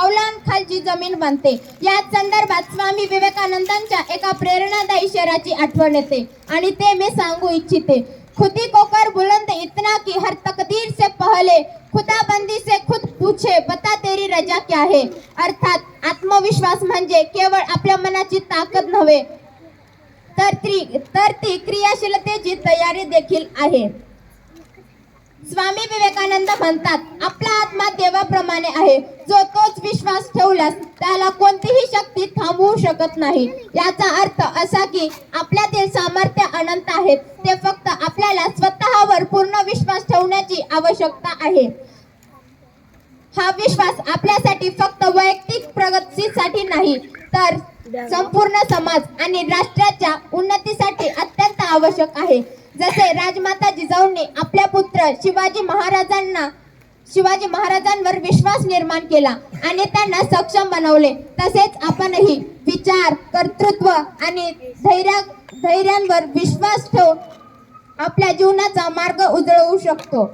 पावलांखालची जमीन बनते। याच संदर्भात स्वामी विवेकानंदांच्या एका प्रेरणादायी शेराची आठवण येते आणि ते मी सांगू इच्छिते। खुदी को कर बुलंद इतना कि हर तकदीर से पहले खुदाबंदी से खुद पूछे बता तेरी रजा क्या है। अर्थात आत्मविश्वास म्हणजे केवळ आपल्या मनाची ताकद नव्हे तर ती क्रियाशीलतेची तयारी देखील आहे। स्वामी विवेकानंद म्हणतात, आपला आत्मा देवाप्रमाणे आहे, जो तोच विश्वास ठेवल्यास त्याला कोणतीही शक्ती थांबवू शकत नाही। याचा अर्थ असा की आपल्यातील सामर्थ्य अनंत आहे, ते फक्त आपल्याला स्वतःवर पूर्ण विश्वास ठेवण्याची आवश्यकता आहे। हा विश्वास आपल्यासाठी फक्त वैयक्तिक प्रगतीसाठी नाही तर संपूर्ण समाज आणि राष्ट्राच्या उन्नतीसाठी अत्यंत आवश्यक आहे। जसे राजमाता जिजाऊंनी आपल्या पुत्र शिवाजी महाराजांवर विश्वास निर्माण केला आणि त्यांना सक्षम बनवले, तसेच आपणही विचार, कर्तृत्व आणि धैर्यांवर विश्वास ठेवून आपल्या जीवनाचा मार्ग उजळवू शकतो।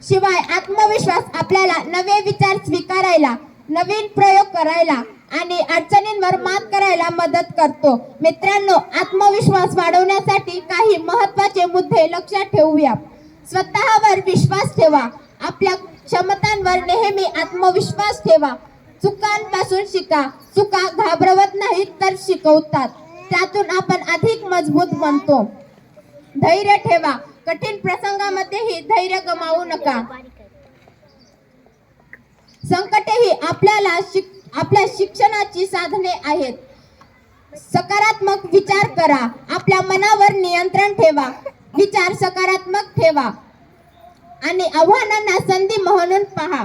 शिवाय आत्मविश्वास आपल्याला नवे विचार स्वीकारायला, नवीन प्रयोग करायला आणि अडचणींवर मात करायला मदत करतो। मित्रांनो, आत्मविश्वास वाढवण्यासाठी काही महत्त्वाचे मुद्दे लक्षात ठेवूया। स्वतःवर विश्वास ठेवा, आपल्या क्षमतांवर नेहमी आत्मविश्वास ठेवा, चुकांपासून शिका, चुका घाबरवत नाहीत तर शिकवतात, त्यातून आपण अधिक मजबूत बनतो। धैर्य ठेवा, कठीण प्रसंगामध्येही धैर्य गमावू नका। संकटेही आपल्या शिक्षणाची साधने आहेत। सकारात्मक विचार करा, आपल्या मनावर नियंत्रण ठेवा, विचार सकारात्मक ठेवा आणि आव्हानांना संधी म्हणून पहा।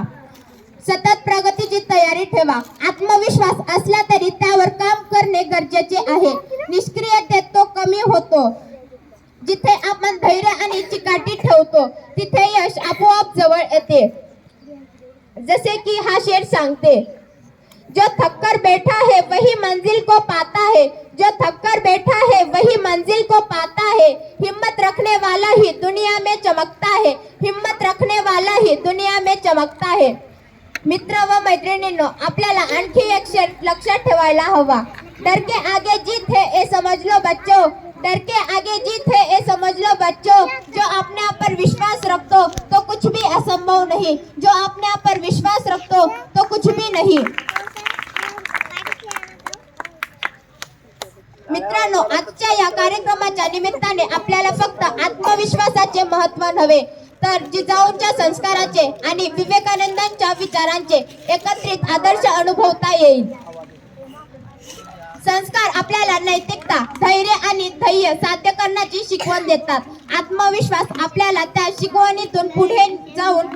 सतत प्रगतीची तयारी ठेवा, आत्मविश्वास असला तरी त्यावर काम करणे गरजेचे आहे। निष्क्रियतेत तो कमी होतो। जिथे आपण धैर्य आणि चिकाटी ठेवतो तिथे यश आपोआप जवळ येते। जसे की हा शेर सांगते, जो थककर बैठा है वही मंजिल को पाता है, जो थककर बैठा है वही मंजिल को पाता है, हिम्मत रखने वाला ही दुनिया में चमकता है, हिम्मत रखने वाला ही दुनिया में चमकता है। मित्र व मैत्रिणींनो, आपल्याला आणखी एक शेर लक्षात ठेवायला हवा। डर के आगे जीत है ये समझ लो बच्चों, डर के आगे जीत है ये समझ लो बच्चों, जो अपने आप पर विश्वास रखतो तो कुछ भी असंभव नहीं, जो अपने आप पर विश्वास रखतो तो कुछ भी नहीं। मित्रांनो, आजच्या या कार्यक्रमाच्या निमित्ताने आपल्याला फक्त आत्मविश्वासाचे महत्त्व नव्हे तर जिजाऊंच्या संस्काराचे आणि विवेकानंदांच्या विचारांचे एकत्रित आदर्श अनुभवता येईल। संस्कार आपल्याला नैतिकता, धैर्य आणि ध्येय साध्य करण्याची शिकवण देतात। आत्मविश्वास आपल्याला त्या शिकवणीतून पुढे जाऊन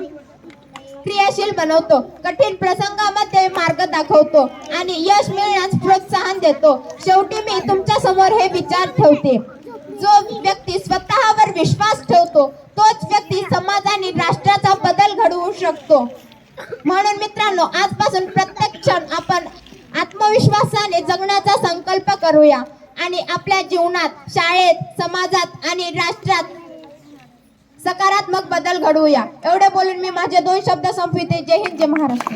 क्रियाशील बनवतो, कठीण प्रसंगामध्ये मार्ग दाखवतो आणि यश मिळण्यास प्रोत्साहन देतो। शेवटी मी तुमच्या समोर हे विचार ठेवते, जो व्यक्ती स्वतःवर विश्वास ठेवतो तोच व्यक्ती समाज आणि राष्ट्राचा बदल घडवू शकतो। म्हणून मित्रांनो, आजपासून प्रत्येक क्षण आपण आत्मविश्वासाने जगण्याचा संकल्प करूया आणि आपल्या जीवनात, शाळेत, समाजात आणि राष्ट्रात सकारात्मक बदल घडवूया। एवढे बोलून मी माझे 2 शब्द संपविते। जय हिंद, जय महाराष्ट्र।